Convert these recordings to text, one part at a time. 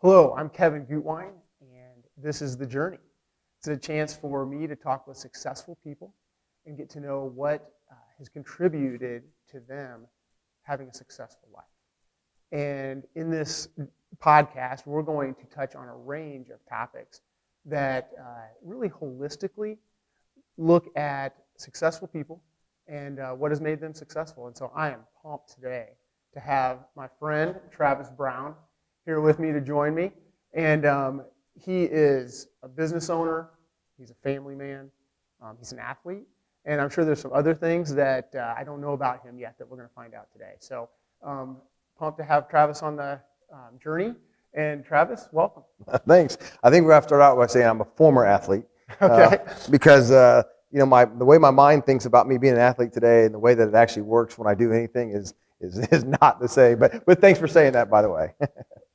Hello, I'm Kevin Gutwein, and this is The Journey. It's a chance for me to talk with successful people and get to know what has contributed to them having a successful life. And in this podcast, we're going to touch on a range of topics that really holistically look at successful people and what has made them successful. And so I am pumped today to have my friend Travis Brown here with me to join me. And he is a business owner, he's a family man, he's an athlete, and I'm sure there's some other things that I don't know about him yet that we're going to find out today. So pumped to have Travis on the journey. And Travis, welcome. Thanks. I think we have to start out by saying I'm a former athlete. Okay. Because the way my mind thinks about me being an athlete today and the way that it actually works when I do anything is not the same. But thanks for saying that, by the way.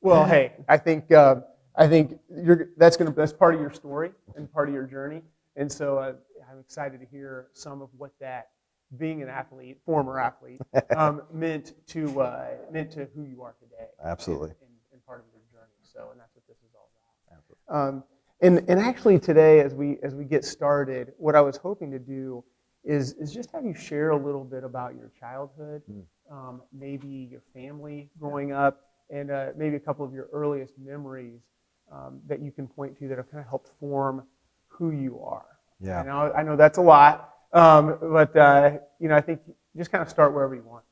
Well, hey, I think that's part of your story and part of your journey, and so I'm excited to hear some of what that being an athlete, former athlete, meant to who you are today. Absolutely. And part of your journey. So, and that's what this is all about. Absolutely. And actually today, as we get started, what I was hoping to do is just have you share a little bit about your childhood, maybe your family growing up, and maybe a couple of your earliest memories that you can point to that have kind of helped form who you are. Yeah. And I know that's a lot, but I think just kind of start wherever you want.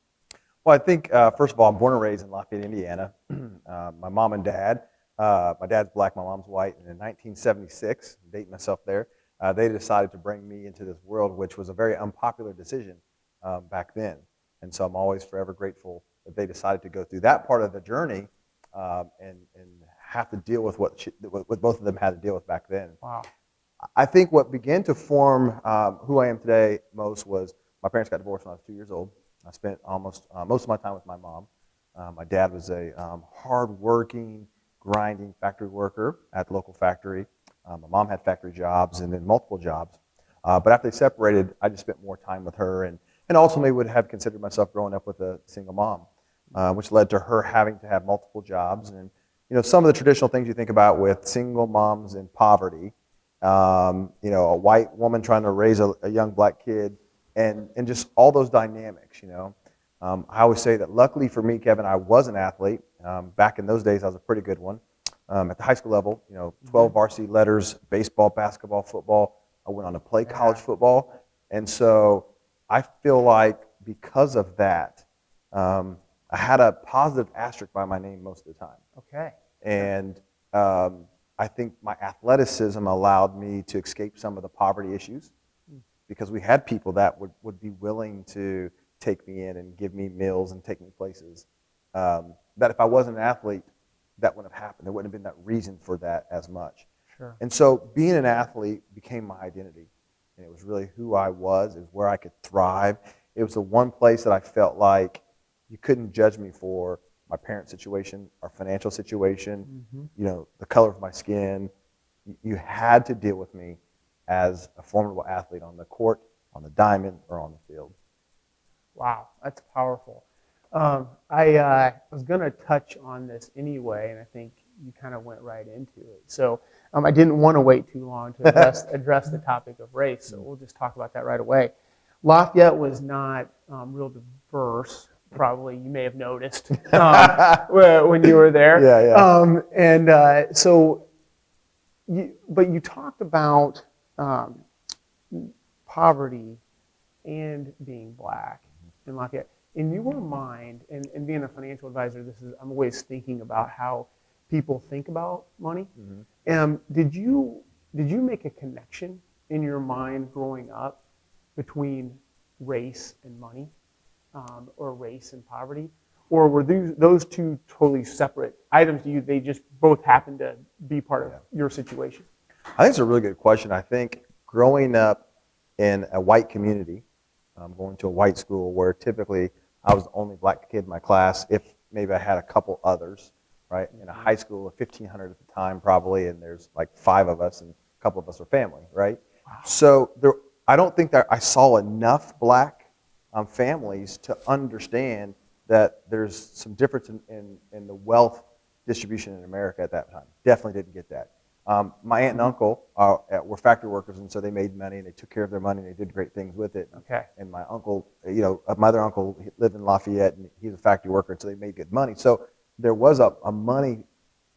Well, I think, first of all, I'm born and raised in Lafayette, Indiana. My mom and dad, my dad's black, my mom's white, and in 1976, dating myself there, they decided to bring me into this world, which was a very unpopular decision back then. And so I'm always forever grateful that they decided to go through that part of the journey and have to deal with what both of them had to deal with back then. Wow. I think what began to form who I am today most was my parents got divorced when I was 2 years old. I spent almost most of my time with my mom. My dad was a hard-working, grinding factory worker at the local factory. My mom had factory jobs and then multiple jobs. But after they separated, I just spent more time with her and ultimately would have considered myself growing up with a single mom, which led to her having to have multiple jobs. And some of the traditional things you think about with single moms in poverty, a white woman trying to raise a young black kid, and just all those dynamics. I always say that luckily for me, Kevin, I was an athlete. Back in those days, I was a pretty good one. At the high school level, 12 varsity letters, baseball, basketball, football. I went on to play college football. And so I feel like because of that, I had a positive asterisk by my name most of the time. Okay. And I think my athleticism allowed me to escape some of the poverty issues because we had people that would be willing to take me in and give me meals and take me places. That if I wasn't an athlete, that wouldn't have happened. There wouldn't have been that reason for that as much. Sure. And so being an athlete became my identity. And it was really who I was. It was where I could thrive. It was the one place that I felt like you couldn't judge me for my parents' situation, our financial situation, the color of my skin. You had to deal with me as a formidable athlete on the court, on the diamond, or on the field. Wow, that's powerful. I was going to touch on this anyway, and I think you kind of went right into it. So I didn't want to wait too long to address the topic of race, so we'll just talk about that right away. Lafayette was not real diverse, probably you may have noticed when you were there. Yeah. But you talked about poverty and being black in Lafayette. In your mind, and being a financial advisor, I'm always thinking about how people think about money. Did you make a connection in your mind growing up between race and money, or race and poverty, or were those two totally separate items to you? They just both happened to be part of your situation. I think it's a really good question. I think growing up in a white community, going to a white school where typically I was the only black kid in my class, if maybe I had a couple others, right? In a high school of 1,500 at the time probably, and there's like 5 of us, and a couple of us are family, right? Wow. So I don't think that I saw enough black families to understand that there's some difference in the wealth distribution in America at that time. Definitely didn't get that. My aunt and uncle were factory workers, and so they made money, and they took care of their money, and they did great things with it. Okay. And my uncle, my other uncle lived in Lafayette, and he's a factory worker, and so they made good money. So there was a money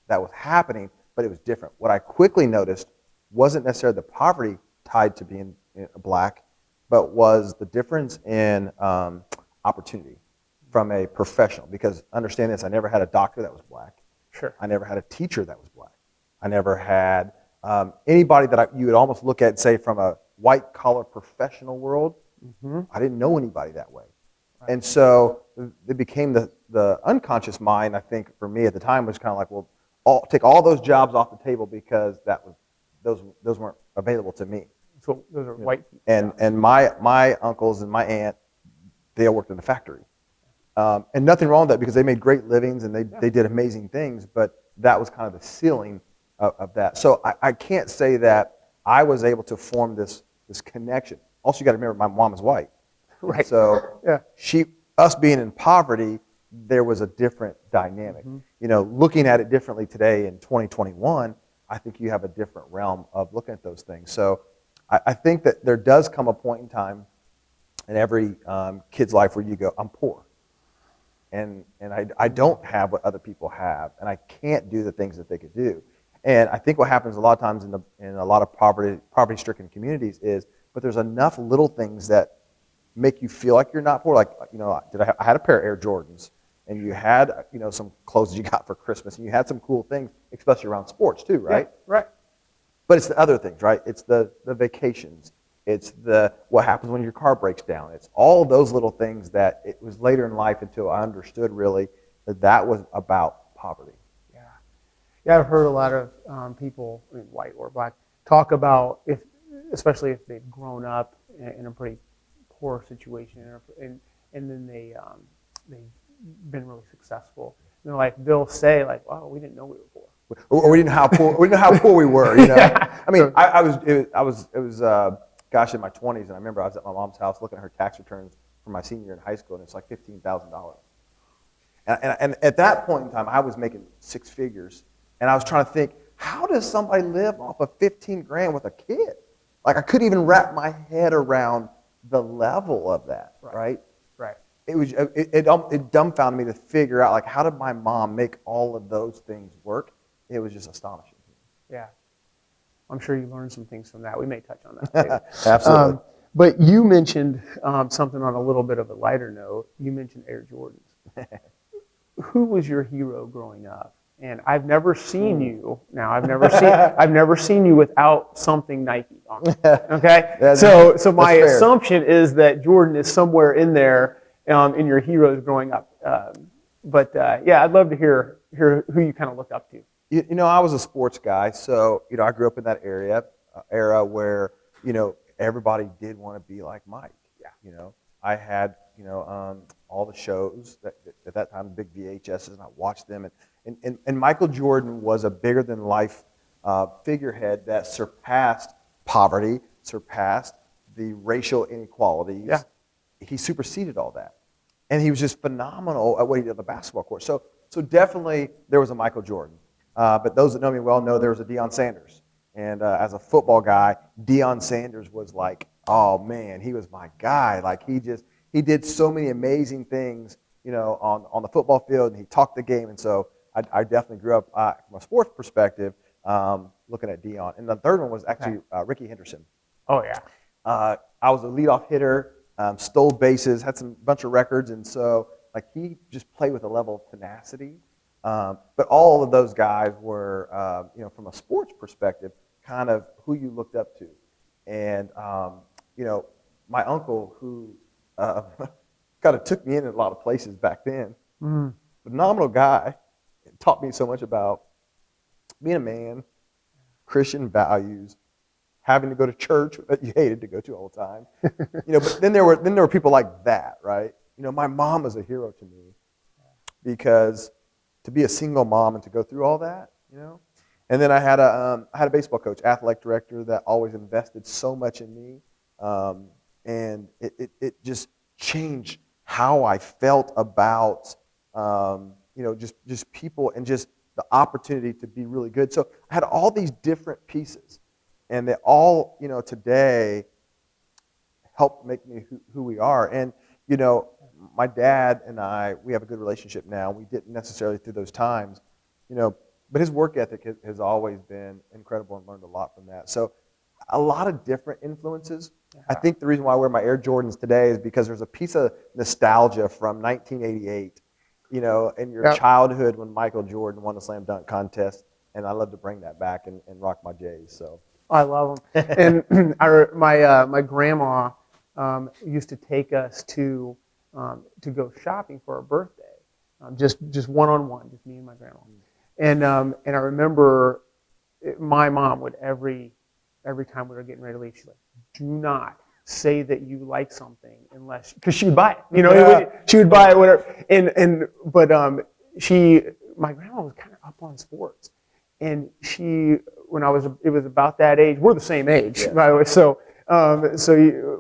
that was happening, but it was different. What I quickly noticed wasn't necessarily the poverty tied to being black, but was the difference in opportunity from a professional. Because understand this, I never had a doctor that was black. Sure. I never had a teacher that was black. I never had anybody that you would almost look at and say from a white-collar professional world, I didn't know anybody that way. Right. And so it became the unconscious mind, I think, for me at the time was kind of like, well, take all those jobs off the table because those weren't available to me. So those are white people. And my uncles and my aunt, they all worked in the factory. And nothing wrong with that because they made great livings and they did amazing things, but that was kind of the ceiling of that. So I can't say that I was able to form this connection. Also, you got to remember, my mom is white. Right. So us being in poverty, there was a different dynamic. Looking at it differently today in 2021, I think you have a different realm of looking at those things. So I think that there does come a point in time in every kid's life where you go, I'm poor. And I don't have what other people have, and I can't do the things that they could do. And I think what happens a lot of times in a lot of poverty-stricken communities is, but there's enough little things that make you feel like you're not poor. Like, I had a pair of Air Jordans, and you had, some clothes you got for Christmas, and you had some cool things, especially around sports too, right? Yeah, right. But it's the other things, right? It's the vacations. It's what happens when your car breaks down. It's all those little things that it was later in life until I understood really that was about poverty. Yeah, I've heard a lot of people, white or black, talk about especially if they've grown up in a pretty poor situation, and then they've been really successful. They'll say "Wow, we didn't know we were poor," or we didn't know how poor we were. Yeah. I mean, it was gosh, in my 20s, and I remember I was at my mom's house looking at her tax returns for my senior year in high school, and it's like $15,000. And at that point in time, I was making six figures. And I was trying to think, how does somebody live off of 15 grand with a kid? Like, I couldn't even wrap my head around the level of that, right? Right. It dumbfounded me to figure out, how did my mom make all of those things work? It was just astonishing. Yeah. I'm sure you learned some things from that. We may touch on that too. Absolutely. But you mentioned something on a little bit of a lighter note. You mentioned Air Jordans. Who was your hero growing up? And I've never seen you. Now I've never seen you without something Nike on. Okay, so my assumption is that Jordan is somewhere in there in your heroes growing up. But I'd love to hear who you kind of look up to. I was a sports guy, so I grew up in that era where everybody did want to be like Mike. Yeah. I had all the shows that at that time, big VHSs, and I watched them. And Michael Jordan was a bigger than life figurehead that surpassed poverty, surpassed the racial inequalities. Yeah. He superseded all that, and he was just phenomenal at what he did on the basketball court. So definitely there was a Michael Jordan. But those that know me well know there was a Deion Sanders. And as a football guy, Deion Sanders was like, oh man, he was my guy. Like he did so many amazing things, on the football field, and he talked the game. And so I definitely grew up from a sports perspective looking at Deion. And the third one was actually Ricky Henderson. Oh yeah. I was a leadoff hitter, stole bases, had some bunch of records, and so he just played with a level of tenacity. But all of those guys were, from a sports perspective, kind of who you looked up to. And, my uncle, who kind of took me in a lot of places back then, phenomenal guy, taught me so much about being a man, Christian values, having to go to church that you hated to go to all the time. But then there were people like that, right? My mom was a hero to me because to be a single mom and to go through all that, And then I had a baseball coach, athletic director that always invested so much in me, and it just changed how I felt about just people and just the opportunity to be really good. So I had all these different pieces, and they all, today helped make me who we are. And, my dad and I, we have a good relationship now. We didn't necessarily through those times, but his work ethic has always been incredible and learned a lot from that. So a lot of different influences. I think the reason why I wear my Air Jordans today is because there's a piece of nostalgia from 1988, in your childhood when Michael Jordan won the slam dunk contest, and I love to bring that back and rock my J's. So I love them. And my grandma used to take us to go shopping for our birthday, just one-on-one, just me and my grandma. And I remember my mom would every time we were getting ready to leave, she's like, "Do not say that you like something unless," because she would buy it. She would buy it, whatever. But my grandma was kind of up on sports, and it was about that age. We're the same age, by the way. So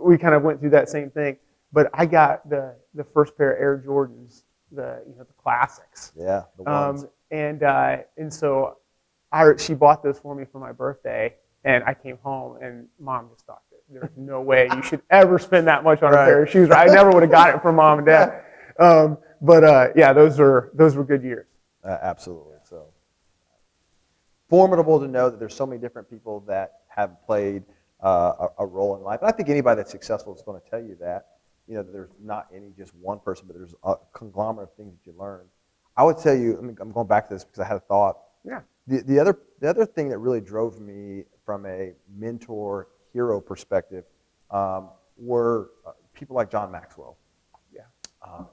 we kind of went through that same thing. But I got the first pair of Air Jordans, the classics. Yeah, the ones. And so she bought those for me for my birthday, and I came home, and Mom just thought that there's no way you should ever spend that much on a pair of shoes. I never would have got it from Mom and Dad. Those were good years. Absolutely. So formidable to know that there's so many different people that have played a role in life. And I think anybody that's successful is going to tell you that. That there's not any just one person, but there's a conglomerate of things that you learn. I would tell you, I'm going back to this because I had a thought. Yeah. The other thing that really drove me from a mentor hero perspective were people like John Maxwell. Yeah.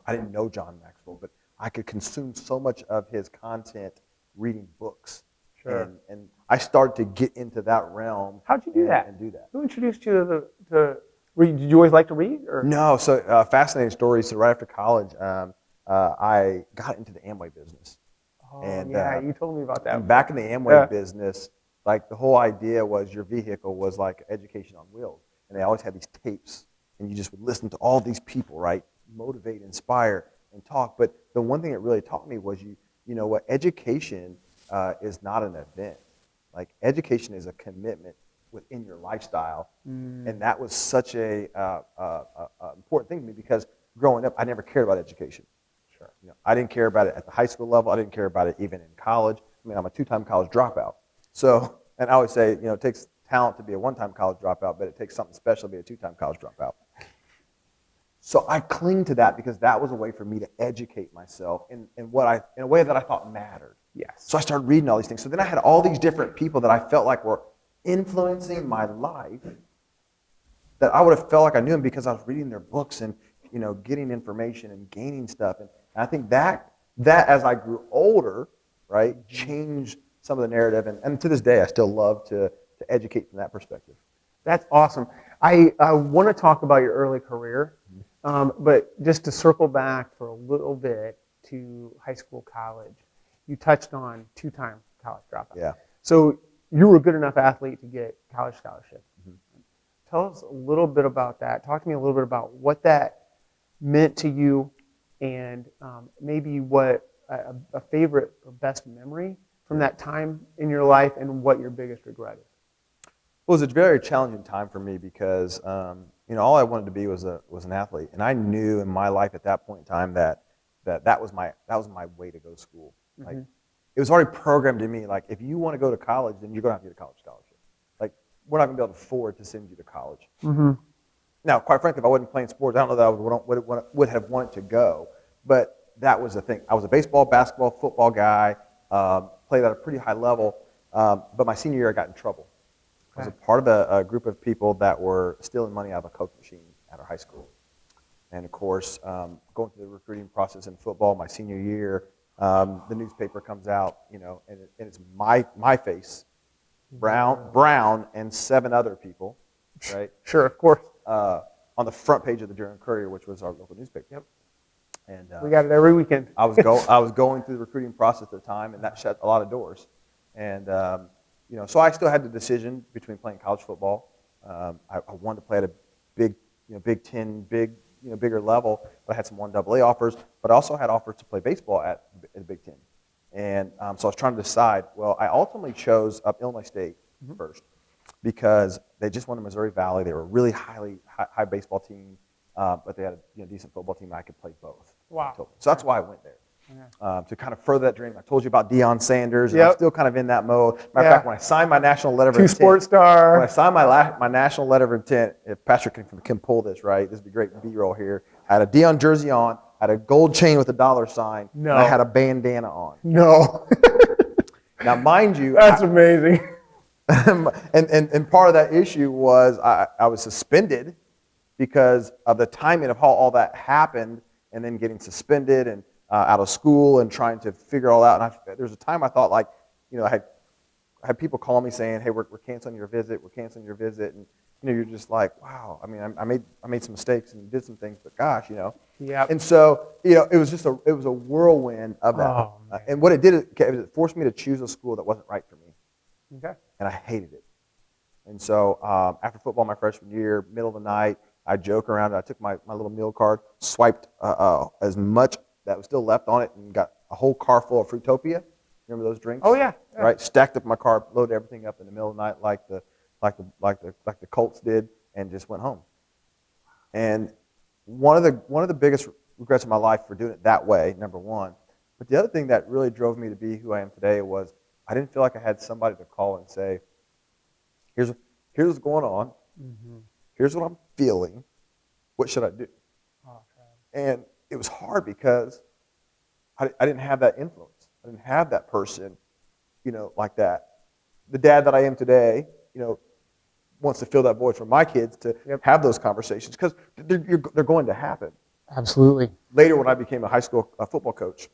I didn't know John Maxwell, but I could consume so much of his content reading books. Sure. And I started to get into that realm. How'd you do that? And do that. Who introduced you to read? Did you always like to read? Or? No. So fascinating story. So right after college, I got into the Amway business. Oh, and, you told me about that. And back in the Amway business, like the whole idea was your vehicle was like education on wheels. And they always had these tapes, and you just would listen to all these people, right? Motivate, inspire, and talk. But the one thing that really taught me was what education is not an event. Like education is a commitment within your lifestyle. And that was such a important thing to me because growing up, I never cared about education. Sure. I didn't care about it at the high school level. I didn't care about it even in college. I mean, I'm a two-time college dropout. So, and I always say, it takes talent to be a one-time college dropout, but it takes something special to be a two-time college dropout. So I cling to that because that was a way for me to educate myself in a way that I thought mattered. Yes. So I started reading all these things. So then I had all these different people that I felt like were influencing my life that I would have felt like I knew them because I was reading their books and getting information and gaining stuff. And I think that as I grew older, right, changed some of the narrative. And to this day, I still love to educate from that perspective. That's awesome. I want to talk about your early career, but just to circle back for a little bit to high school, college, you touched on two-time college dropout. Yeah. So you were a good enough athlete to get college scholarship. Mm-hmm. Tell us a little bit about that. Talk to me a little bit about what that meant to you and maybe what a favorite or best memory from that time in your life and what your biggest regret is. Well, it was a very challenging time for me because all I wanted to be was an athlete, and I knew in my life at that point in time that was my way to go to school. Mm-hmm. Like it was already programmed in me. Like if you want to go to college, then you're going to have to get a college scholarship. Like we're not going to be able to afford to send you to college. Mm-hmm. Now, quite frankly, if I wasn't playing sports, I don't know that I would have wanted to go. But that was the thing. I was a baseball, basketball, football guy. Played at a pretty high level. But my senior year, I got in trouble. I was a part of a group of people that were stealing money out of a Coke machine at our high school. And of course, going through the recruiting process in football, my senior year, the newspaper comes out, and it's my face, Brown, and 7 other people, right? Sure, of course. On the front page of the Journal-Courier, which was our local newspaper. Yep. And we got it every weekend. I was going through the recruiting process at the time, and that shut a lot of doors. And so I still had the decision between playing college football. I wanted to play at a big, Big Ten, bigger level. But I had some 1AA offers, but I also had offers to play baseball at the Big Ten. And so I was trying to decide. Well, I ultimately chose Illinois State first because they just won the Missouri Valley. They were a really high baseball team, but they had a decent football team. And I could play both. Wow. So that's why I went there. Yeah. To kind of further that dream. I told you about Deion Sanders, and Yep. I'm still kind of in that mode. Matter of fact, when I signed my national letter of intent, Two-sport star. when I signed my national letter of intent, if Patrick can pull this, right, this would be great B-roll here. I had a Deion jersey on, I had a gold chain with a dollar sign, No. and I had a bandana on. No. Now, mind you, That's amazing. and part of that issue was I was suspended because of the timing of how all that happened, and then getting suspended and out of school and trying to figure it all out. And there was a time I thought, like, I had people call me saying, "Hey, we're canceling your visit. We're canceling your visit." And you're just like, "Wow." I mean, I made some mistakes and did some things, but gosh, Yeah. And so, it was a whirlwind of that. Oh, man. And what it did is it forced me to choose a school that wasn't right for me, Okay. and I hated it. And so after football my freshman year, middle of the night, I joke around. I took my little meal card, swiped as much that was still left on it, and got a whole car full of Fruitopia. Remember those drinks? Oh yeah. Right. Stacked up my car, loaded everything up in the middle of the night, like the Colts did, and just went home. And one of the biggest regrets of my life for doing it that way, number one. But the other thing that really drove me to be who I am today was I didn't feel like I had somebody to call and say, "Here's what's going on. Mm-hmm. Here's what I'm feeling. What should I do?" Oh, And it was hard because I didn't have that influence. I didn't have that person, like that. The dad that I am today, wants to fill that void for my kids to have those conversations because they're going to happen. absolutely. Later, when I became a high school football coach,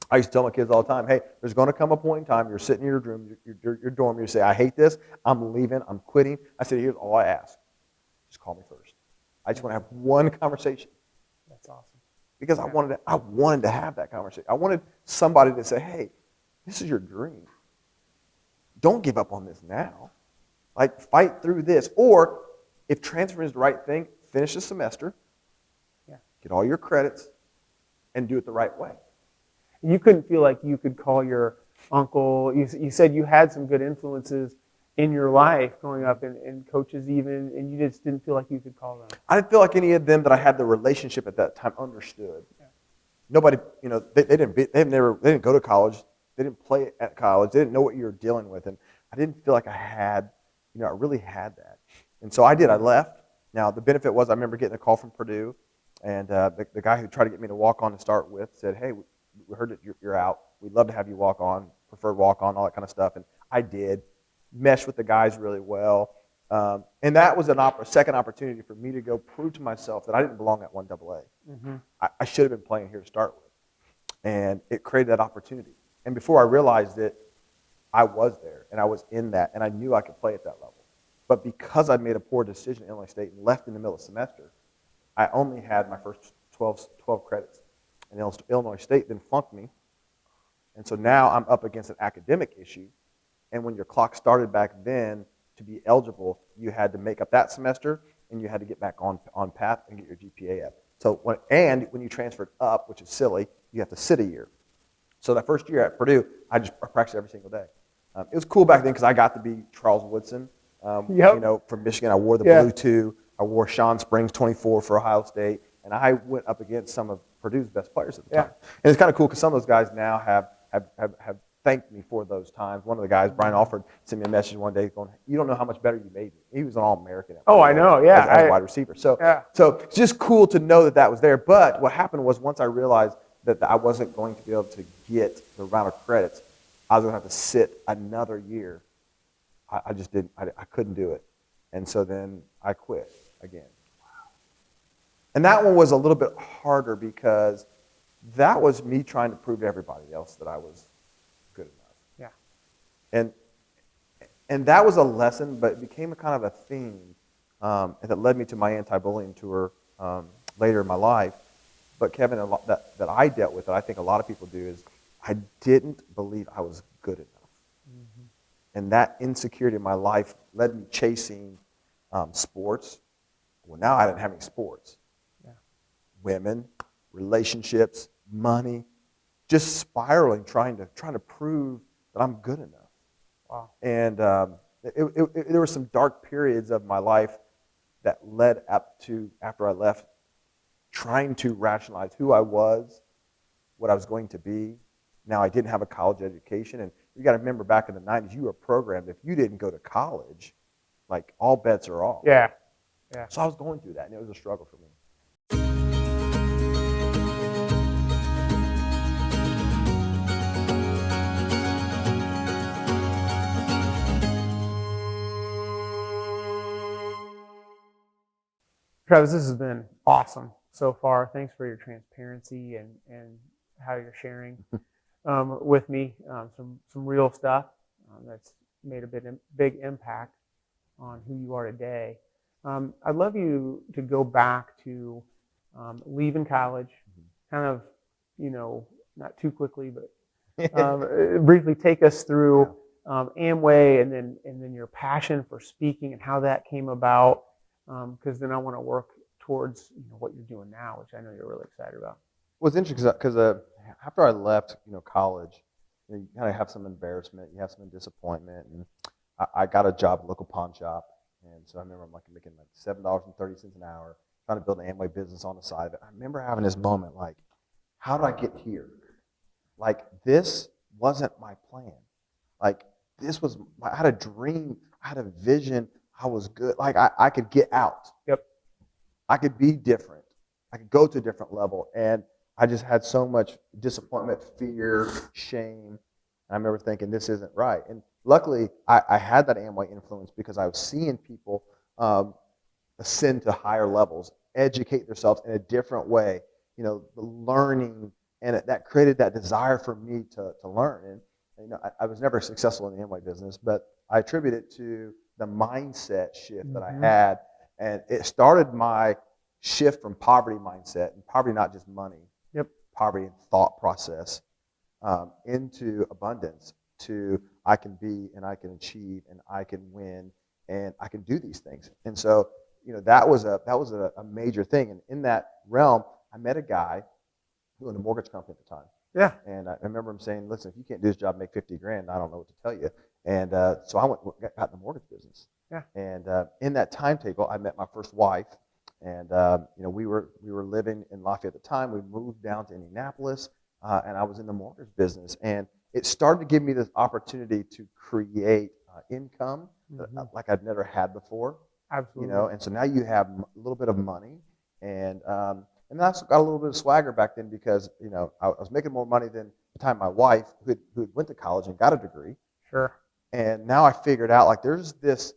I used to tell my kids all the time, "Hey, there's going to come a point in time you're sitting in your room, your dorm, you say, 'I hate this. I'm leaving. I'm quitting.' I said, 'Here's all I ask. Just call me first. I just want to have one conversation.'" That's awesome. Because I wanted to have that conversation. I wanted somebody to say, "Hey, this is your dream. Don't give up on this now. Like, fight through this. Or if transferring is the right thing, finish the semester, get all your credits, and do it the right way." You couldn't feel like you could call your uncle. You said you had some good influences in your life growing up, and coaches even, and you just didn't feel like you could call them. I didn't feel like any of them that I had the relationship at that time understood. Yeah. Nobody, they didn't go to college. They didn't play at college. They didn't know what you were dealing with, and I didn't feel like I really had that. And so I did. I left. Now the benefit was I remember getting a call from Purdue, and the guy who tried to get me to walk on to start with said, "Hey, we heard that you're out. We'd love to have you walk on, preferred walk on, all that kind of stuff." And I did. Meshed with the guys really well. And that was a second opportunity for me to go prove to myself that I didn't belong at 1AA. Mm-hmm. I should have been playing here to start with. And it created that opportunity. And before I realized it, I was there, and I was in that, and I knew I could play at that level. But because I made a poor decision at Illinois State and left in the middle of the semester, I only had my first 12 credits. And Illinois State then flunked me. And so now I'm up against an academic issue. And when your clock started back then, to be eligible, you had to make up that semester, and you had to get back on path and get your GPA up. So when you transferred up, which is silly, you have to sit a year. So that first year at Purdue, I practiced every single day. It was cool back then because I got to be Charles Woodson, from Michigan. I wore the blue 2. I wore Sean Springs 24 for Ohio State, and I went up against some of Purdue's best players at the time. And it's kind of cool because some of those guys now have thanked me for those times. One of the guys, Brian Alford, sent me a message one day going, "You don't know how much better you made me." He was an All-American. Oh, I know, yeah. As a wide receiver. So it's just cool to know that was there. But what happened was once I realized that I wasn't going to be able to get the round of credits, I was going to have to sit another year. I just didn't. I couldn't do it. And so then I quit again. And that one was a little bit harder because that was me trying to prove to everybody else that I was good enough. Yeah. And that was a lesson, but it became a kind of a theme, and that led me to my anti-bullying tour later in my life. But Kevin, that I dealt with, that I think a lot of people do, is I didn't believe I was good enough. Mm-hmm. And that insecurity in my life led me chasing sports. Well, now I didn't have any sports. Yeah. Women, relationships, money, just spiraling, trying to prove that I'm good enough. Wow. And there were some dark periods of my life that led up to after I left, trying to rationalize who I was, what I was going to be. Now, I didn't have a college education, and you got to remember back in the 90s, you were programmed, if you didn't go to college, like all bets are off. Yeah. So I was going through that, and it was a struggle for me. Travis, this has been awesome so far. Thanks for your transparency and how you're sharing with me some real stuff that's made a big impact on who you are today. I'd love you to go back to leaving college, kind of, not too quickly, but briefly take us through Amway and then your passion for speaking and how that came about. Because then I want to work towards what you're doing now, which I know you're really excited about. Well, it's interesting because after I left, college, you kind of have some embarrassment, you have some disappointment, and I got a job at a local pawn shop, and so I remember I'm making like $7.30 an hour, trying to build an Amway business on the side of it. I remember having this moment like, how did I get here? Like, this wasn't my plan. Like, I had a dream, I had a vision. I was good. Like, I could get out. Yep. I could be different. I could go to a different level. And I just had so much disappointment, fear, shame. And I remember thinking, this isn't right. And luckily, I had that Amway influence because I was seeing people ascend to higher levels, educate themselves in a different way, the learning. And that created that desire for me to learn. And I was never successful in the Amway business, but I attribute it to the mindset shift that I had. And it started my shift from poverty mindset, and poverty not just money, poverty and thought process, into abundance, to I can be and I can achieve and I can win and I can do these things. And so, that was a major thing. And in that realm, I met a guy who owned a mortgage company at the time. Yeah. And I remember him saying, listen, if you can't do this job, make $50,000, I don't know what to tell you. And so I got in the mortgage business. Yeah. And in that timetable, I met my first wife. And we were living in Lafayette at the time. We moved down to Indianapolis, and I was in the mortgage business. And it started to give me this opportunity to create income like I'd never had before. Absolutely. And so now you have a little bit of money, and I also got a little bit of swagger back then because I was making more money than the time my wife, who went to college and got a degree. Sure. And now I figured out like there's this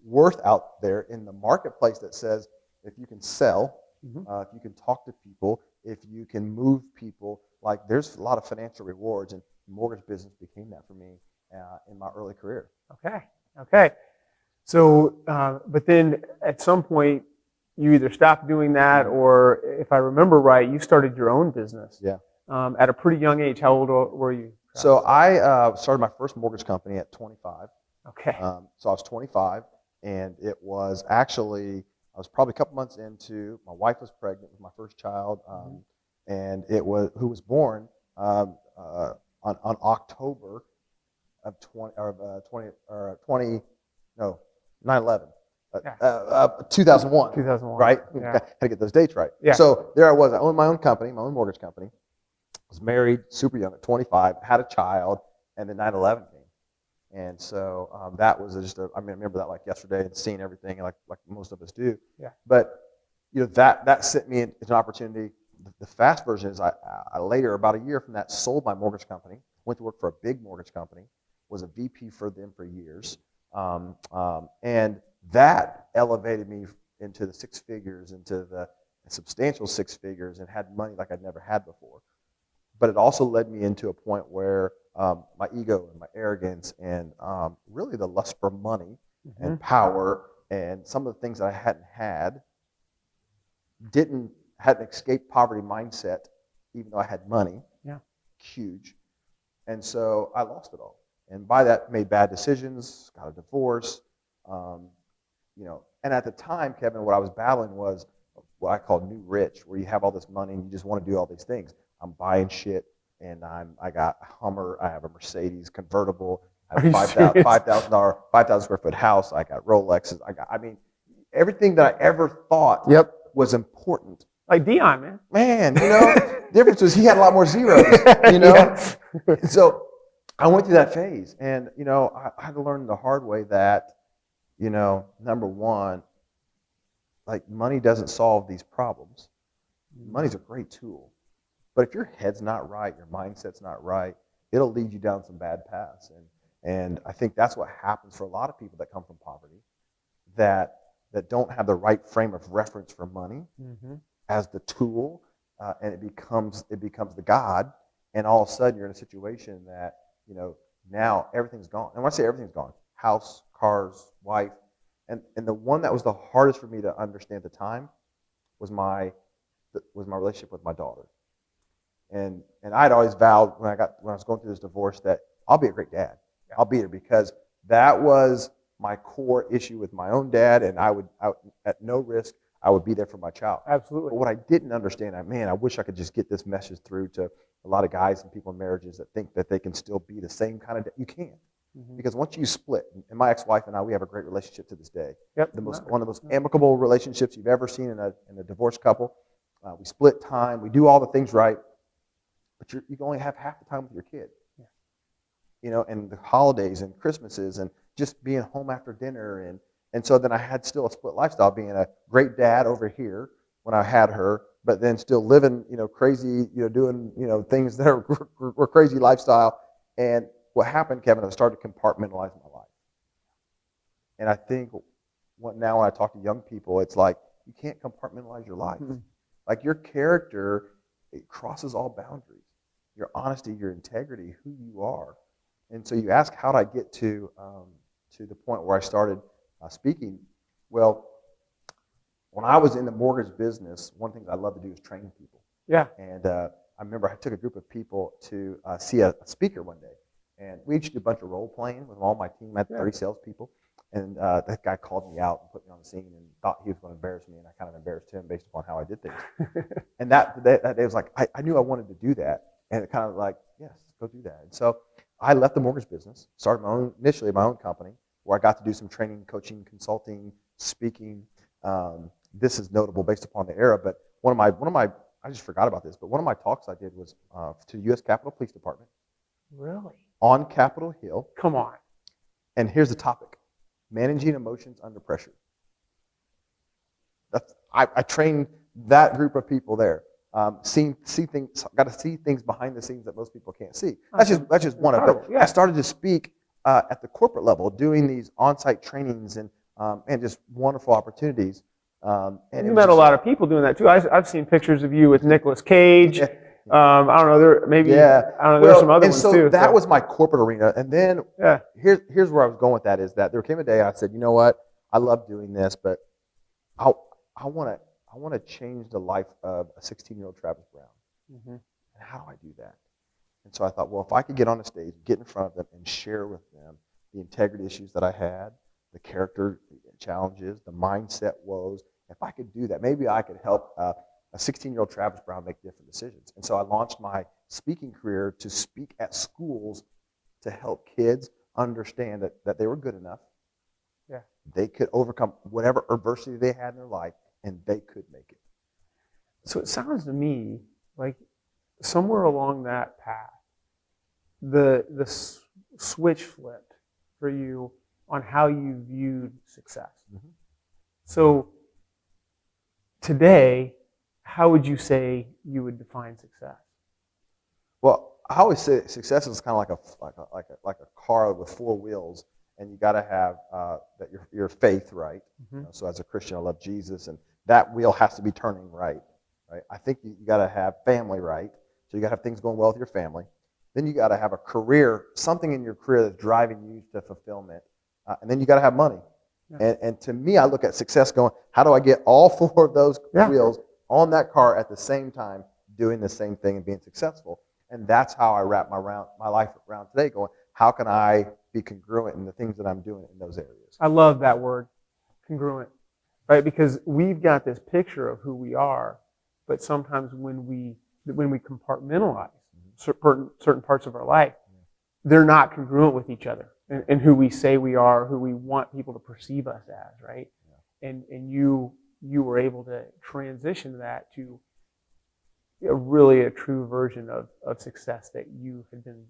worth out there in the marketplace that says if you can sell, if you can talk to people, if you can move people, like there's a lot of financial rewards, and the mortgage business became that for me in my early career. Okay. So, but then at some point you either stopped doing that, or if I remember right, you started your own business. Yeah. At a pretty young age. How old were you? So I started my first mortgage company at 25. Okay. So I was 25, and it was actually, I was probably a couple months into, my wife was pregnant with my first child, and who was born on October of 9/11. 2001. 2001. Right? Yeah. Had to get those dates right. Yeah. So there I was. I owned my own company, my own mortgage company. Was married, super young at 25, had a child, and then 9/11 came. And so that was I remember that like yesterday, and seeing everything like most of us do. Yeah. But that sent me into an opportunity. The fast version is I later, about a year from that, sold my mortgage company, went to work for a big mortgage company, was a VP for them for years, and that elevated me into the six figures, into the substantial six figures, and had money like I'd never had before. But it also led me into a point where my ego and my arrogance and really the lust for money and power and some of the things that I hadn't escaped poverty mindset, even though I had money. Yeah. Huge. And so I lost it all. And by that, made bad decisions, got a divorce. And at the time, Kevin, what I was battling was what I call new rich, where you have all this money and you just want to do all these things. I'm buying shit. and I got a Hummer, I have a Mercedes convertible, I Are have you serious? $5,000 square foot house, I got Rolexes, I mean, everything that I ever thought Yep. was important. Like Dion, man. Man, the difference was he had a lot more zeros, Yeah. So I went through that phase, and I had to learn the hard way that, number one, like money doesn't solve these problems. Money's a great tool, but if your head's not right, your mindset's not right, it'll lead you down some bad paths. And I think that's what happens for a lot of people that come from poverty, that don't have the right frame of reference for money as the tool, and it becomes the God, and all of a sudden you're in a situation that now everything's gone. And when I say everything's gone, house, cars, wife, and the one that was the hardest for me to understand at the time was my relationship with my daughter. And I'd always vowed when I was going through this divorce that I'll be a great dad. I'll be there, because that was my core issue with my own dad, and I would at no risk I would be there for my child. Absolutely. But what I didn't understand, I wish I could just get this message through to a lot of guys and people in marriages that think that they can still be the same kind of dad. You can't. Because once you split, and my ex-wife and I, we have a great relationship to this day. Yep. One of the most amicable relationships you've ever seen in a divorced couple. We split time, we do all the things right, but you can only have half the time with your kid. And the holidays and Christmases and just being home after dinner, and so then I had still a split lifestyle, being a great dad over here when I had her, but then still living, crazy, doing, things that were crazy lifestyle. And what happened, Kevin, I started compartmentalizing my life. And I think now when I talk to young people, it's like, you can't compartmentalize your life. Like your character, it crosses all boundaries. Your honesty, your integrity, who you are. And so you ask, how did I get to the point where I started speaking? Well, when I was in the mortgage business, one thing I love to do is train people. Yeah. And I remember I took a group of people to see a speaker one day. And we each did a bunch of role playing with all my team. I had 30 salespeople. And that guy called me out and put me on the scene and thought he was going to embarrass me, and I kind of embarrassed him based upon how I did things. And that day was like, I knew I wanted to do that. And it kind of like, yes, go do that. And so I left the mortgage business, started initially my own company, where I got to do some training, coaching, consulting, speaking. This is notable based upon the era, but one of my I just forgot about this, but one of my talks I did was to the U.S. Capitol Police Department. Really? On Capitol Hill. Come on. And here's the topic: managing emotions under pressure. I trained that group of people there. Got to see things behind the scenes that most people can't see. That's just one of it. Yeah. I started to speak at the corporate level, doing these on-site trainings and just wonderful opportunities. And you met a lot of people doing that too. I've seen pictures of you with Nicolas Cage. I don't know. There's some other ones too. So that was my corporate arena. And then here's where I was going with that, is that there came a day I said, you know what? I love doing this, but I want to change the life of a 16-year-old Travis Brown. And how do I do that? And so I thought, well, if I could get on a stage, get in front of them, and share with them the integrity issues that I had, the character challenges, the mindset woes, if I could do that, maybe I could help a 16-year-old Travis Brown make different decisions. And so I launched my speaking career to speak at schools to help kids understand that they were good enough. Yeah. They could overcome whatever adversity they had in their life, and they could make it. So it sounds to me like somewhere along that path, the switch flipped for you on how you viewed success. So today, how would you say you would define success? Well, I always say success is kind of like a car with four wheels, and you got to have that your faith right. So as a Christian, I love Jesus, and that wheel has to be turning right. I think you got to have family right. So you got to have things going well with your family. Then you got to have a career, something in your career that's driving you to fulfillment, and then you got to have money. Yeah. And to me, I look at success going, how do I get all four of those wheels on that car at the same time, doing the same thing and being successful? And that's how I wrap my life around today, going, how can I be congruent in the things that I'm doing in those areas? I love that word, congruent, right? Because we've got this picture of who we are, but sometimes when we compartmentalize certain parts of our life, they're not congruent with each other and who we say we are, who we want people to perceive us as, right? And you were able to transition that to really a true version of success that you had been,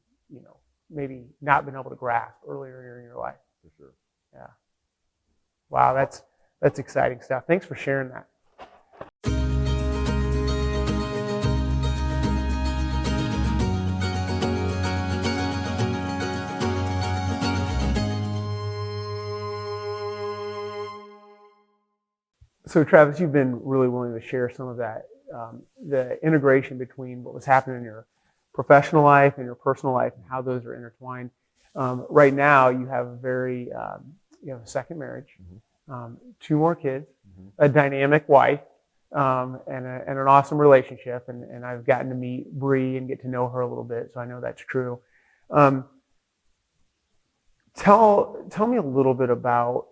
maybe not been able to grasp earlier in your life. For sure. Yeah. Wow, that's exciting stuff. Thanks for sharing that. So Travis, you've been really willing to share some of that, the integration between what was happening in your professional life and your personal life and how those are intertwined. Right now, you have a very, you have a second marriage, 2 more kids, a dynamic wife, and an awesome relationship. And I've gotten to meet Bree and get to know her a little bit, so I know that's true. Tell me a little bit about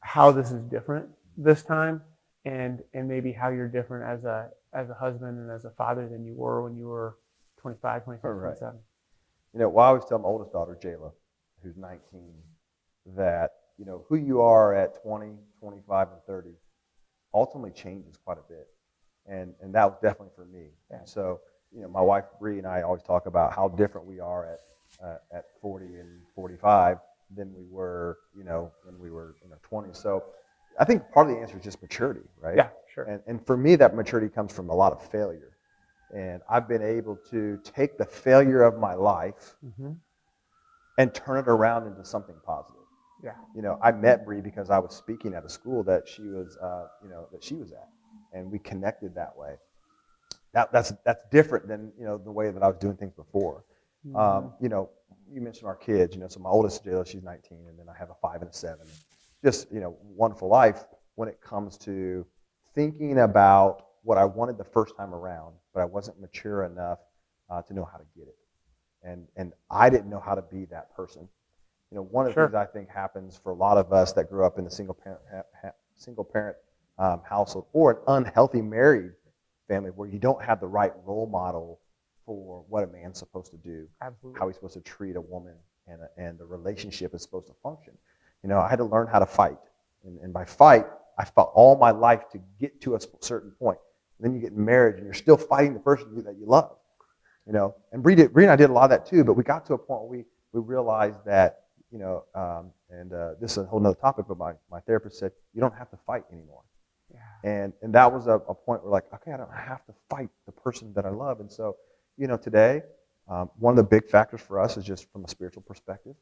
how this is different this time, and maybe how you're different as a husband and as a father than you were when you were 25, 26, 27. Well, I always tell my oldest daughter, Jayla, who's 19, that, who you are at 20, 25, and 30 ultimately changes quite a bit. And that was definitely for me. Yeah. And so, my wife, Bree, and I always talk about how different we are at 40 and 45 than we were, when we were in our 20s. So I think part of the answer is just maturity, right? Yeah, sure. And for me, that maturity comes from a lot of failure. And I've been able to take the failure of my life and turn it around into something positive. Yeah. I met Bree because I was speaking at a school that she was, that she was at, and we connected that way. That's different than the way that I was doing things before. You mentioned our kids. So my oldest, Jayla, she's 19, and then I have a 5 and a 7. Just wonderful life when it comes to thinking about what I wanted the first time around, but I wasn't mature enough to know how to get it, and I didn't know how to be that person. One of the things I think happens for a lot of us that grew up in the single parent household or an unhealthy married family where you don't have the right role model for what a man's supposed to do, Absolutely. how he's supposed to treat a woman, and the relationship is supposed to function. I had to learn how to fight. And by fight, I fought all my life to get to a certain point. And then you get married and you're still fighting the person that you love. And Bree and I did a lot of that too, but we got to a point where we realized that, this is a whole nother topic, but my therapist said, you don't have to fight anymore. Yeah. And that was a point where okay, I don't have to fight the person that I love. And so, today, one of the big factors for us is just from a spiritual perspective,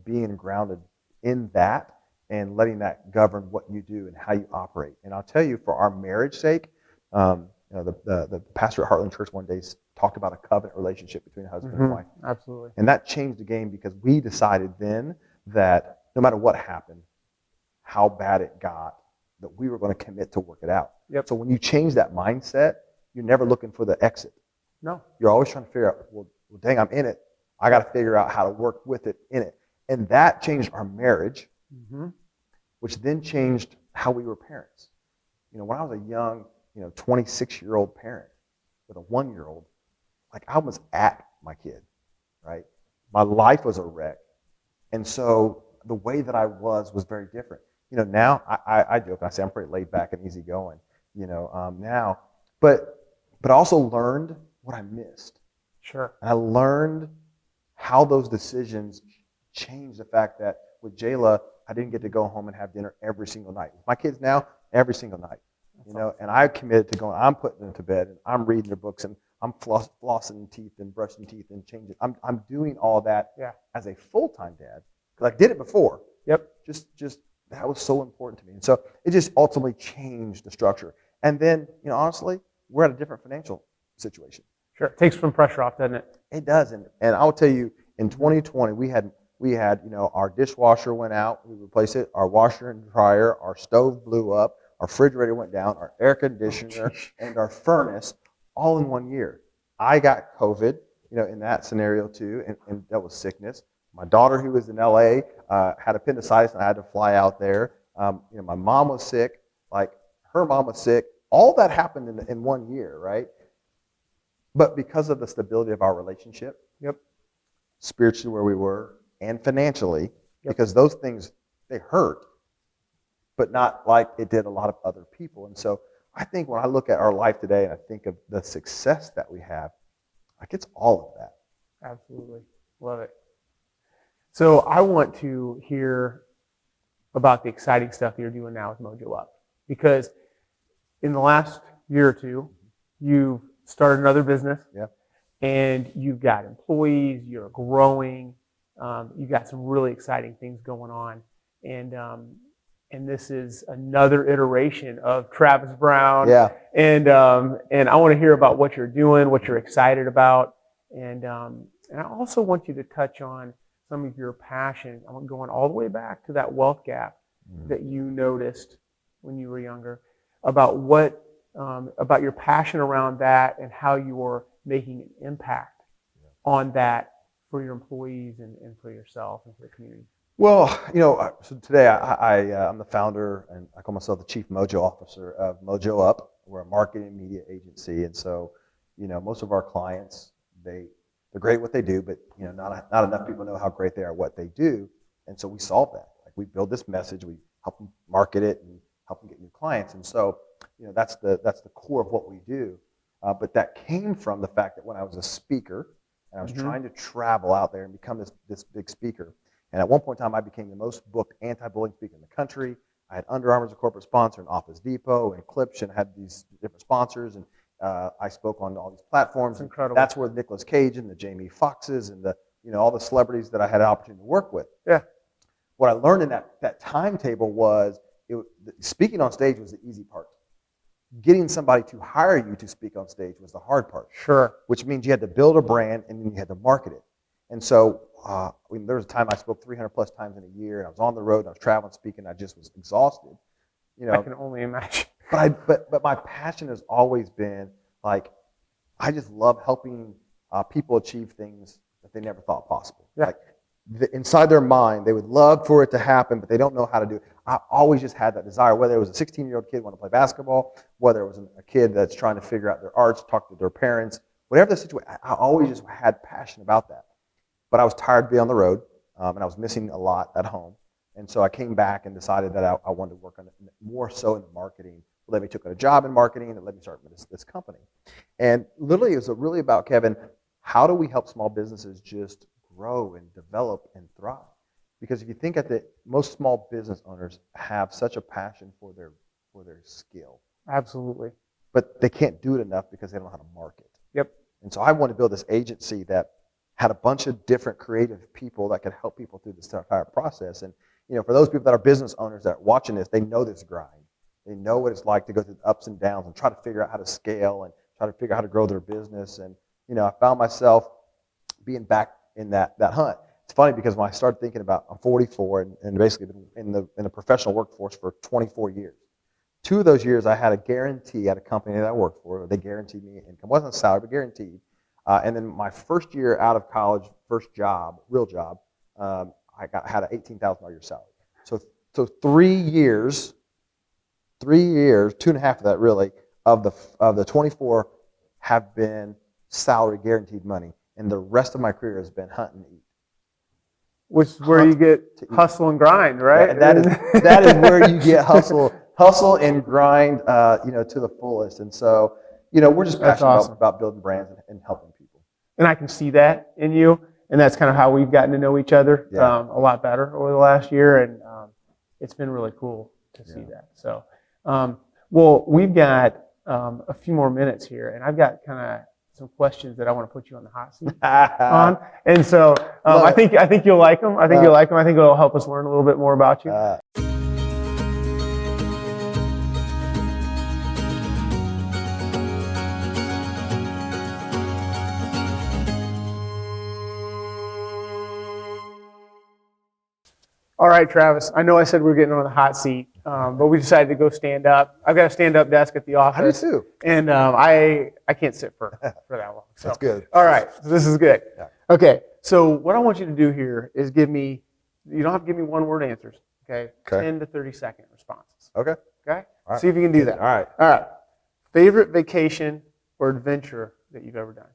being grounded in that and letting that govern what you do and how you operate. And I'll tell you, for our marriage sake, the pastor at Heartland Church one day talked about a covenant relationship between a husband and wife. Absolutely. And that changed the game because we decided then that no matter what happened, how bad it got, that we were going to commit to work it out. Yep. So when you change that mindset, you're never looking for the exit. No. You're always trying to figure out, well dang, I'm in it. I got to figure out how to work with it in it. And that changed our marriage, which then changed how we were parents. When I was a young, 26-year-old parent with a 1-year-old, I was at my kid, right? My life was a wreck. And so the way that I was very different. Now I joke, I say I'm pretty laid back and easygoing, now. But I also learned what I missed. Sure. And I learned how those decisions changed the fact that with Jayla, I didn't get to go home and have dinner every single night. With my kids now, every single night. And I committed to going, I'm putting them to bed, and I'm reading their books, and I'm flossing teeth and brushing teeth and changing. I'm doing all that as a full-time dad, because I did it before. Yep. Just that was so important to me. And so it just ultimately changed the structure. And then, honestly, we're at a different financial situation. Sure. It takes some pressure off, doesn't it? It does. And I'll tell you, in 2020, we had our dishwasher went out, we replaced it, our washer and dryer, our stove blew up, our refrigerator went down, our air conditioner, and our furnace, all in 1 year. I got COVID, in that scenario too, and that was sickness. My daughter, who was in LA, had appendicitis, and I had to fly out there. My mom was sick, her mom was sick. All that happened in 1 year, right? But because of the stability of our relationship, Yep. spiritually where we were, and financially, Yep. because those things, they hurt, but not like it did a lot of other people. And so I think when I look at our life today and I think of the success that we have, like it's all of that. Absolutely. Love it. So I want to hear about the exciting stuff that you're doing now with Mojo Up. Because in the last year or two, you've started another business. Yeah. And you've got employees, you're growing, you've got some really exciting things going on. And this is another iteration of Travis Brown. Yeah. And I want to hear about what you're doing, what you're excited about. And I also want you to touch on some of your passion. I'm going all the way back to that wealth gap that you noticed when you were younger, about about your passion around that and how you're making an impact on that for your employees and for yourself and for the community. Well, so today I'm the founder and I call myself the Chief Mojo Officer of Mojo Up. We're a marketing and media agency, and so most of our clients they're great at what they do, but not enough people know how great they are at what they do, and so we solve that. Like we build this message, we help them market it and help them get new clients, and so that's the core of what we do. But that came from the fact that when I was a speaker and I was trying to travel out there and become this big speaker. And at one point in time, I became the most booked anti-bullying speaker in the country. I had Under Armour as a corporate sponsor, and Office Depot, and Klipsch, and had these different sponsors. And I spoke on all these platforms. That's incredible. That's where Nicolas Cage and the Jamie Foxxes and all the celebrities that I had an opportunity to work with. Yeah. What I learned in that timetable was speaking on stage was the easy part. Getting somebody to hire you to speak on stage was the hard part. Sure. Which means you had to build a brand and then you had to market it. And so there was a time I spoke 300 plus times in a year, and I was on the road, and I was traveling, speaking, I just was exhausted. I can only imagine. But my passion has always been like, I just love helping people achieve things that they never thought possible. Yeah. Like inside their mind, they would love for it to happen, but they don't know how to do it. I always just had that desire, whether it was a 16-year-old kid wanting to play basketball, whether it was a kid that's trying to figure out their arts, talk to their parents, whatever the situation, I always just had passion about that. But I was tired of being on the road, and I was missing a lot at home. And so I came back and decided that I wanted to work on it more so in the marketing. Let me took a job in marketing and let me start this company. And literally it was really about, Kevin, how do we help small businesses just grow and develop and thrive? Because if you think at most small business owners have such a passion for their skill. Absolutely. But they can't do it enough because they don't know how to market. Yep. And so I wanted to build this agency that had a bunch of different creative people that could help people through this entire process. And for those people that are business owners that are watching this, they know this grind. They know what it's like to go through the ups and downs and try to figure out how to scale and try to figure out how to grow their business. And I found myself being back in that hunt. It's funny because when I started thinking about, I'm 44 and basically been in the professional workforce for 24 years. 2 of those years I had a guarantee at a company that I worked for. They guaranteed me income. It wasn't a salary, but guaranteed. And then my first year out of college, first job, real job, I had an $18,000 a year salary. So 3 years, 2.5 of that really, of the 24 have been salary guaranteed money, and the rest of my career has been hunt and eat. Which is where you get hustle and grind, right? That is where you get hustle and grind, to the fullest. And so, we're just passionate about building brands and helping people. And I can see that in you, and that's kind of how we've gotten to know each other a lot better over the last year, and it's been really cool to see that. So, well, we've got a few more minutes here, and I've got kind of some questions that I want to put you on the hot seat on, and so I think you'll like them. I think you'll like them. I think it'll help us learn a little bit more about you. All right, Travis, I know I said we were getting on the hot seat, but we decided to go stand up. I've got a stand-up desk at the office. I do too. And I can't sit for that long. So. That's good. All right, so this is good. Yeah. Okay, so what I want you to do here is you don't have to give me one-word answers, okay? 10 to 30-second responses. Okay. Okay? All right. See if you can do that. All right. All right. Favorite vacation or adventure that you've ever done?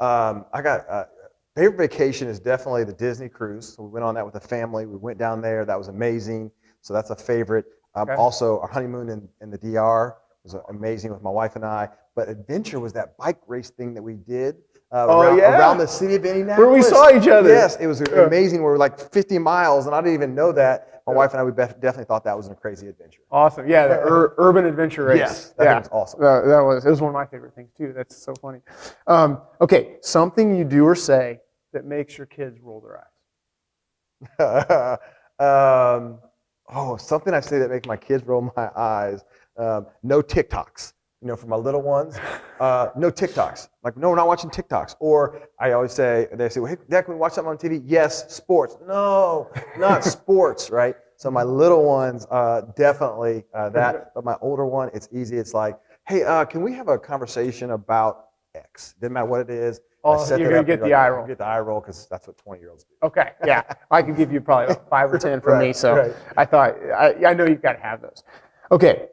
I got favorite vacation is definitely the Disney cruise. So we went on that with the family. We went down there. That was amazing. So that's a favorite. Okay. Also, our honeymoon in the DR was amazing with my wife and I. But adventure was that bike race thing that we did around the city of Indianapolis. Where we saw each other. Yes, it was amazing. We were like 50 miles, and I didn't even know that. My wife and I, we definitely thought that was a crazy adventure. Awesome. Yeah, the urban adventure race. Yes, that was awesome. It was one of my favorite things too. That's so funny. Okay, something you do or say that makes your kids roll their eyes. Something I say that makes my kids roll my eyes. No TikToks. For my little ones, no TikToks. Like, no, we're not watching TikToks. Or I always say, they say, well, hey, Dad, can we watch something on TV? Yes, sports. No, not sports, right? So my little ones, definitely that. But my older one, it's easy. It's like, hey, can we have a conversation about X? Doesn't matter what it is. Oh, you're going to get the eye roll. Get the eye roll because that's what 20-year-olds do. Okay, yeah. I could give you probably about 5 or 10 from me. So right. I thought, I know you've got to have those. Okay,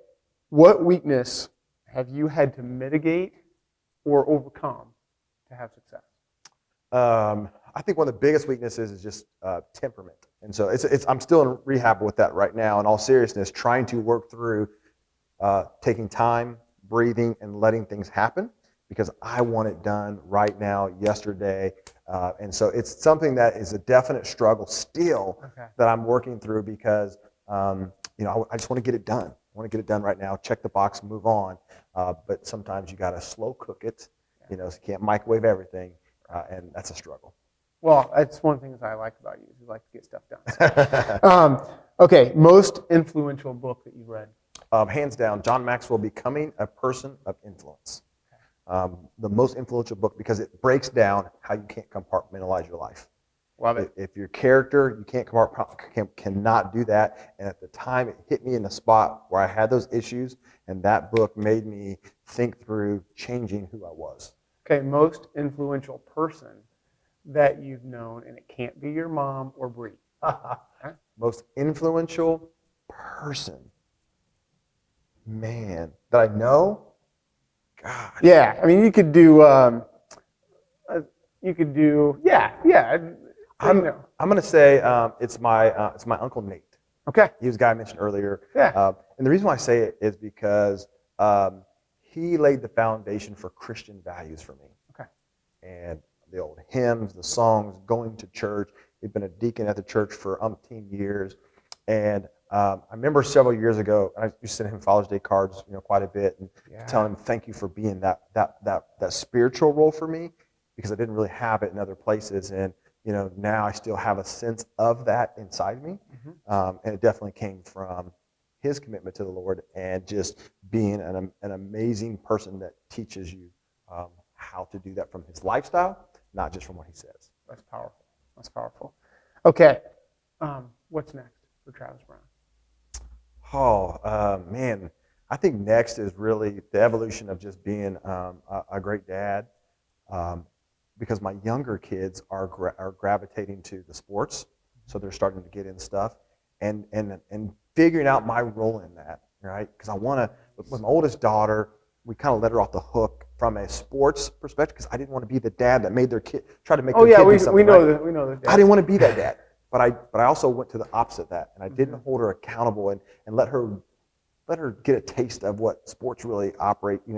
what weakness have you had to mitigate or overcome to have success? I think one of the biggest weaknesses is just temperament. And so I'm still in rehab with that right now, in all seriousness, trying to work through taking time, breathing, and letting things happen because I want it done right now, yesterday. And so it's something that is a definite struggle still that I'm working through because, I just want to get it done. I want to get it done right now, check the box, move on. But sometimes you got to slow cook it, so you can't microwave everything, and that's a struggle. Well, that's one of the things I like about you is you like to get stuff done. Okay, most influential book that you've read? Hands down, John Maxwell, Becoming a Person of Influence. The most influential book because it breaks down how you can't compartmentalize your life. Love it. If your character, you cannot do that. And at the time, it hit me in the spot where I had those issues, and that book made me think through changing who I was. Okay, most influential person that you've known, and it can't be your mom or Bree. Most influential person, man, that I know. God. Yeah, I mean, you could do. I'm going to say it's my Uncle Nate. Okay. He was the guy I mentioned earlier. Yeah. And the reason why I say it is because he laid the foundation for Christian values for me. Okay. And the old hymns, the songs, going to church. He'd been a deacon at the church for umpteen years. And I remember several years ago, I used to send him Father's Day cards, quite a bit, and telling him thank you for being that spiritual role for me, because I didn't really have it in other places. And now I still have a sense of that inside me. And it definitely came from his commitment to the Lord and just being an amazing person that teaches you how to do that from his lifestyle, not just from what he says. That's powerful. That's powerful. Okay. What's next for Travis Brown? Oh, man. I think next is really the evolution of just being a great dad. Because my younger kids are gravitating to the sports, so they're starting to get in stuff, and figuring out my role in that, right? Because I want to, with my oldest daughter, we kind of let her off the hook from a sports perspective, because I didn't want to be the dad that made their kid try to make their kid do something. we know right. that. We know that. I didn't want to be that dad, but I also went to the opposite of that, and I didn't hold her accountable and let her get a taste of what sports really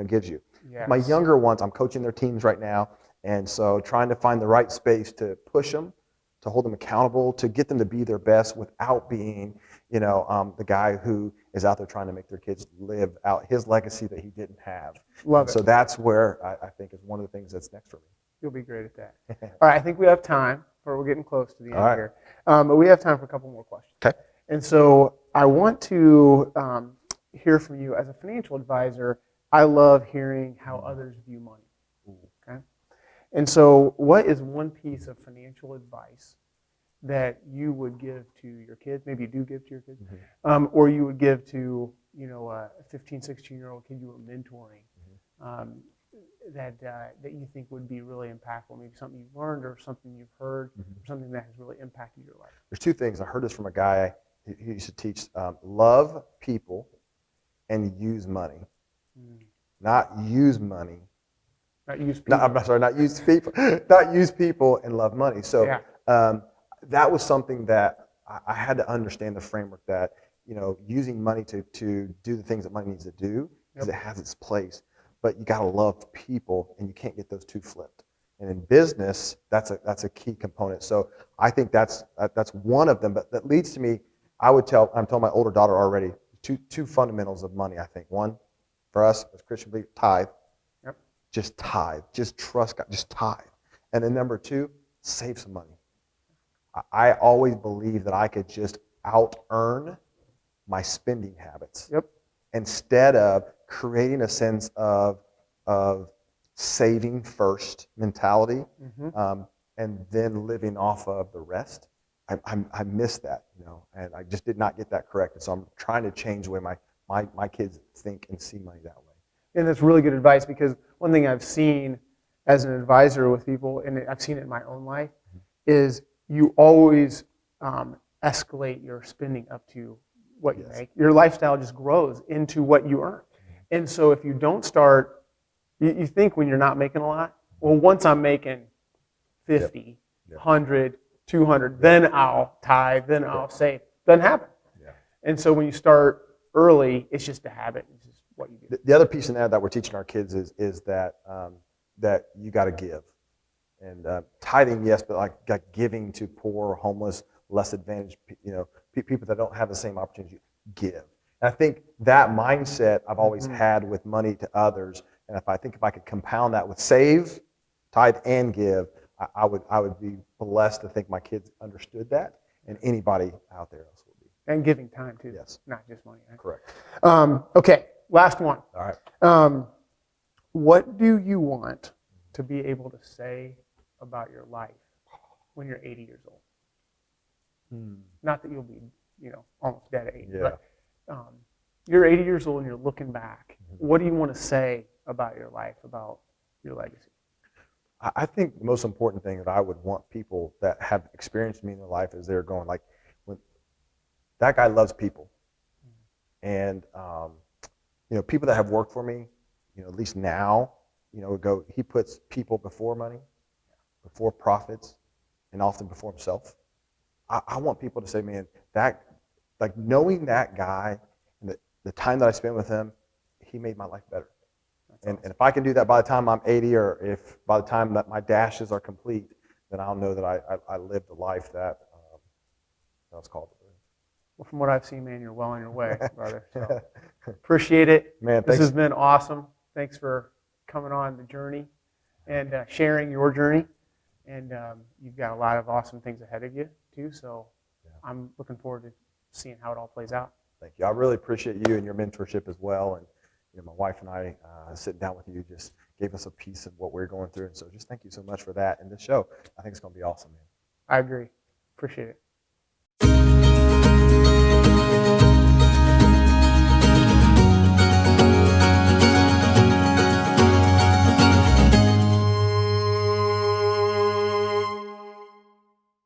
gives you. Yes. My younger ones, I'm coaching their teams right now. And so trying to find the right space to push them, to hold them accountable, to get them to be their best without being, the guy who is out there trying to make their kids live out his legacy that he didn't have. Love it. So that's where I think is one of the things that's next for me. You'll be great at that. All right, I think we have time, or we're getting close to the end here. But we have time for a couple more questions. Okay. And so I want to hear from you. As a financial advisor, I love hearing how others view money. Okay. And so what is one piece of financial advice that you would give to your kids, maybe you do give to your kids, or you would give to a 15, 16-year-old kid you were mentoring, that you think would be really impactful, maybe something you've learned or something you've heard, or something that has really impacted your life? There's two things. I heard this from a guy who used to teach, love people and use money. Not use money, Not use people. I'm sorry, not use people, not use people and love money. So Yeah. that was something that I had to understand the framework that, using money to do the things that money needs to do, because it has its place. But you got to love people, and you can't get those two flipped. And in business, that's a key component. So I think that's one of them. But that leads to me, I'm telling my older daughter already, two fundamentals of money, I think. One, for us as Christian belief, tithe. Yep. Just tithe. Just trust God. Just tithe. And then number two, save some money. I always believed that I could just out-earn my spending habits. Yep. Instead of creating a sense of saving first mentality, and then living off of the rest. I missed that, and I just did not get that correct. And so I'm trying to change the way my kids think and see money that way. And that's really good advice, because one thing I've seen as an advisor with people, and I've seen it in my own life, is you always escalate your spending up to what you make. Your lifestyle just grows into what you earn. And so if you don't start, you think when you're not making a lot, well, once I'm making 50, 100, 200, then I'll tithe, then I'll save. Doesn't happen. And so when you start early, it's just a habit. It's just what you do. The other piece in that we're teaching our kids is that that you got to give. And tithing, yes, but like giving to poor, homeless, less advantaged, people that don't have the same opportunity, give. And I think that mindset I've always had with money to others. And if I could compound that with save, tithe, and give, I would be blessed to think my kids understood that, and anybody out there else will be. And giving time too. Yes. Not just money. Right? Correct. Okay, last one. All right. What do you want to be able to say about your life when you're 80 years old? Not that you'll be, almost dead at 80, but you're 80 years old and you're looking back. What do you want to say about your life, about your legacy? I think the most important thing that I would want people that have experienced me in their life is they're going like, when that guy loves people, and people that have worked for me, at least now, he puts people before money, before profits, and often before himself. I want people to say, man, that, like, knowing that guy and the time that I spent with him, he made my life better. And if I can do that by the time I'm 80, or if by the time that my dashes are complete, then I'll know that I lived a life that I was called to live. Well, from what I've seen, man, you're well on your way, brother. So appreciate it. Man, this has been awesome. Thanks for coming on the journey and sharing your journey. And you've got a lot of awesome things ahead of you, too. So I'm looking forward to seeing how it all plays out. Thank you. I really appreciate you and your mentorship as well. And my wife and I sitting down with you just gave us a piece of what we're going through. And so just thank you so much for that. And this show, I think it's going to be awesome, man. I agree. Appreciate it.